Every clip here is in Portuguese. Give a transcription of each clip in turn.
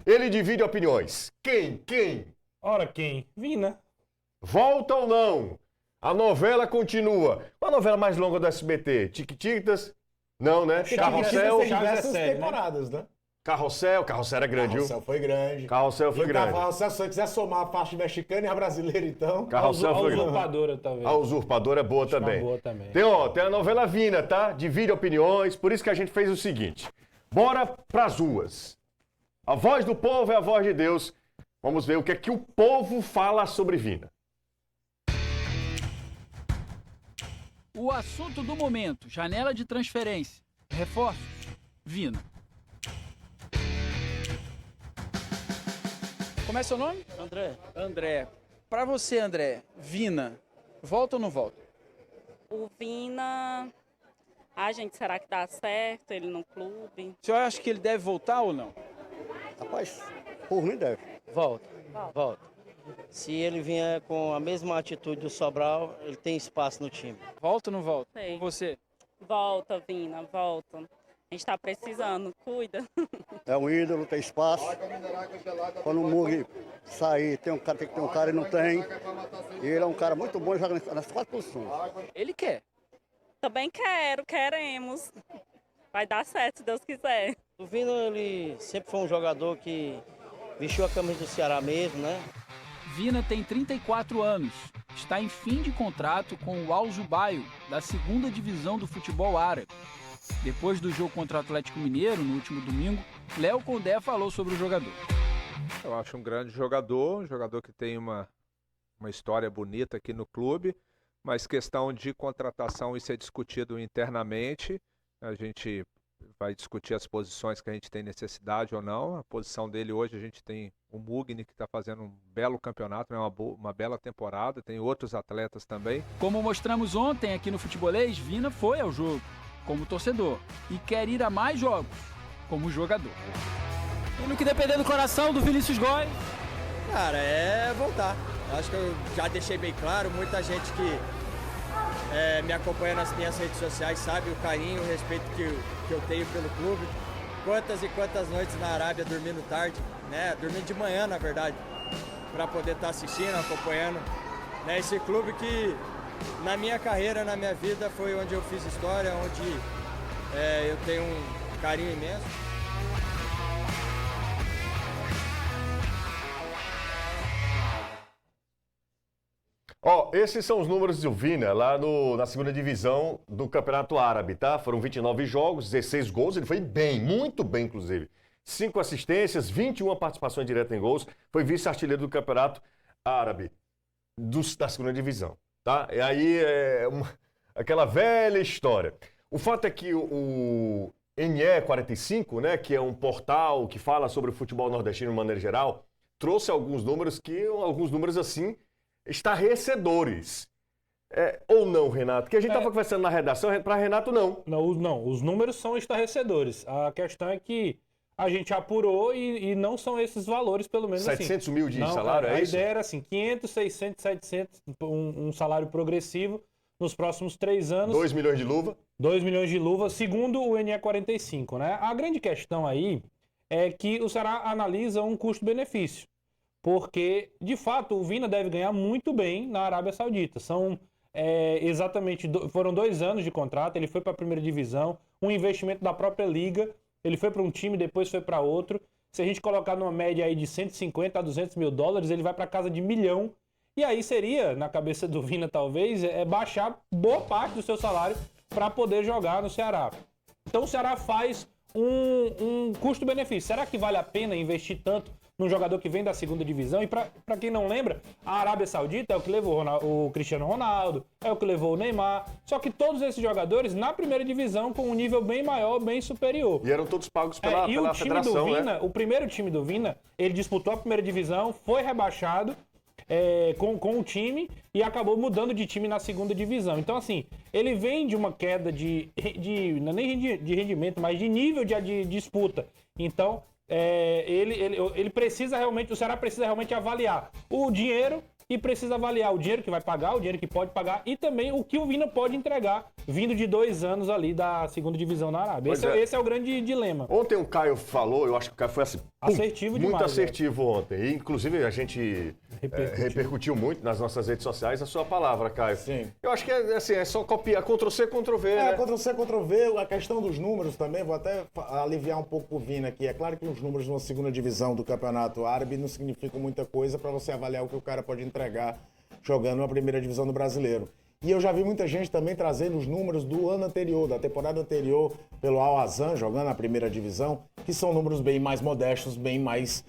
Ele divide opiniões. Quem? Ora, quem? Vina. Volta ou não? A novela continua. Qual a novela mais longa do SBT? Tiquititas? Não, né? Carrossel. Chaves é Diversas série, né? temporadas, né? Carrossel era grande, viu? Carrossel foi grande. Carrossel foi E o grande. Carrossel, se você quiser somar a parte mexicana e a brasileira, então... Carrossel A foi grande. usurpadora, talvez. A Usurpadora é boa Acho uma também. boa também. Tem a novela Vina, tá? Divide opiniões, por isso que a gente fez o seguinte. Bora pras ruas. A voz do povo é a voz de Deus. Vamos ver o que é que o povo fala sobre Vina. O assunto do momento, janela de transferência. Reforços, Vina. Como é seu nome? André, André. Pra você, André, Vina, volta ou não volta? O Vina, gente, será que dá certo ele no clube? O senhor acha que ele deve voltar ou não? Rapaz, por mim deve. volta. Se ele vier com a mesma atitude do Sobral, ele tem espaço no time. Volta ou não volta? Sei. Com você? Volta, Vina, volta. A gente tá precisando, cuida. É um ídolo, tem espaço. Quando o Mug sair, tem que ter um cara e não tem. E ele é um cara muito bom, joga nas 4 posições. Ele quer. Também queremos. Vai dar certo, se Deus quiser. O Vino, ele sempre foi um jogador que vestiu a camisa do Ceará mesmo, né? Vina tem 34 anos. Está em fim de contrato com o Al Zubair, da 2ª divisão do futebol árabe. Depois do jogo contra o Atlético Mineiro, no último domingo, Léo Condé falou sobre o jogador. Eu acho um grande jogador, um jogador que tem uma história bonita aqui no clube, mas questão de contratação, isso é discutido internamente. A gente vai discutir as posições que a gente tem necessidade ou não. A posição dele hoje, a gente tem o Mugni, que está fazendo um belo campeonato, né? uma bela temporada, tem outros atletas também. Como mostramos ontem aqui no Futebolês, Vina foi ao jogo como torcedor e quer ir a mais jogos como jogador. E no que depender do coração do Vinícius Góes? Cara, é voltar. Acho que eu já deixei bem claro, muita gente que me acompanha nas minhas redes sociais sabe o carinho, o respeito que eu tenho pelo clube. Quantas e quantas noites na Arábia dormindo tarde, né? Dormindo de manhã, na verdade, para poder estar assistindo, acompanhando, né? Esse clube que na minha carreira, na minha vida, foi onde eu fiz história, onde eu tenho um carinho imenso. Esses são os números do Vina lá na 2ª divisão do Campeonato Árabe, tá? Foram 29 jogos, 16 gols, ele foi bem, muito bem, inclusive. 5 assistências, 21 participações diretas em gols, foi vice-artilheiro do Campeonato Árabe da 2ª divisão, tá? E aí aquela velha história. O fato é que o NE45, né, que é um portal que fala sobre o futebol nordestino de maneira geral, trouxe alguns números assim, estarrecedores. Ou não, Renato? Porque a gente estava conversando na redação, para Renato não. Não, os números são estarrecedores. A questão é que a gente apurou e não são esses valores, pelo menos 700 assim. mil de salário, é isso? A ideia era assim, 500, 600, 700, um salário progressivo nos próximos 3 anos. 2 milhões de luva? 2 milhões de luva, segundo o NE45, né? A grande questão aí é que o Ceará analisa um custo-benefício. Porque, de fato, o Vina deve ganhar muito bem na Arábia Saudita. Foram 2 anos de contrato, ele foi para a 1ª divisão, um investimento da própria liga, ele foi para um time, depois foi para outro. Se a gente colocar numa média aí de 150 a 200 mil dólares, ele vai para casa de 1 milhão. E aí seria, na cabeça do Vina talvez, baixar boa parte do seu salário para poder jogar no Ceará. Então o Ceará faz um custo-benefício. Será que vale a pena investir tanto num jogador que vem da 2ª divisão? E para quem não lembra, a Arábia Saudita é o que levou o Cristiano Ronaldo, é o que levou o Neymar. Só que todos esses jogadores na 1ª divisão com um nível bem maior, bem superior. E eram todos pagos pela o time federação, do Vina, né? O primeiro time do Vina, ele disputou a 1ª divisão, foi rebaixado com o time e acabou mudando de time na 2ª divisão. Então, assim, ele vem de uma queda não é nem de rendimento, mas de nível de disputa. Então, ele precisa realmente, o Ceará precisa realmente avaliar o dinheiro e precisa avaliar o dinheiro que vai pagar, o dinheiro que pode pagar e também o que o Vina pode entregar, vindo de 2 anos ali da segunda divisão na Arábia. Esse é o grande dilema. Ontem o Caio falou, eu acho que o Caio foi assim, assertivo demais. Muito assertivo ontem. E, inclusive, a gente repercutiu muito nas nossas redes sociais a sua palavra, Caio. Sim. Eu acho que é só copiar, Ctrl-C, Ctrl-V, né? Ctrl-C, Ctrl-V, a questão dos números também, vou até aliviar um pouco o Vina aqui. É claro que os números numa segunda divisão do Campeonato Árabe não significam muita coisa para você avaliar o que o cara pode entregar jogando na primeira divisão do Brasileiro. E eu já vi muita gente também trazendo os números do ano anterior, da temporada anterior, pelo Al Azan, jogando na primeira divisão, que são números bem mais modestos, bem mais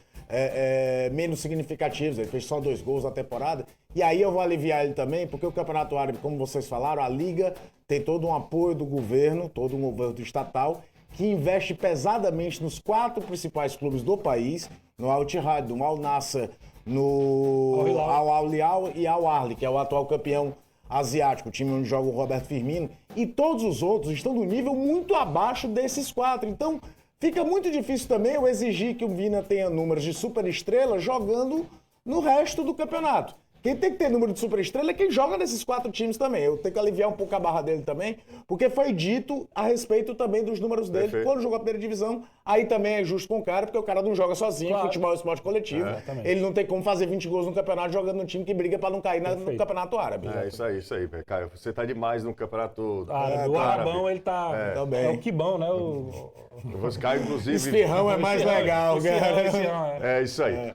menos significativos. Ele fez só 2 gols na temporada. E aí eu vou aliviar ele também, porque o Campeonato Árabe, como vocês falaram, a Liga tem todo um apoio do governo, todo um governo estatal, que investe pesadamente nos 4 principais clubes do país, no Al Ittihad, no Al Nassr, no Al Ahly e Al Ahly, que é o atual campeão asiático, o time onde joga o Roberto Firmino, e todos os outros estão no nível muito abaixo desses 4. Então, fica muito difícil também eu exigir que o Vina tenha números de superestrela jogando no resto do campeonato. Quem tem que ter número de superestrela é quem joga nesses 4 times também. Eu tenho que aliviar um pouco a barra dele também, porque foi dito a respeito também dos números dele. Perfeito. Quando jogou a primeira divisão, aí também é justo com o cara, porque o cara não joga sozinho, Claro. futebol é um esporte coletivo. Ele não tem como fazer 20 gols no campeonato jogando no time que briga pra não cair no Campeonato Árabe. É isso aí, Caio. Você tá demais no campeonato Árabe. O Arabão, ele tá... Também. É o que bom, né? Você, Caio, inclusive... Esfirrão é mais legal, cara. Esfirrão, É isso aí.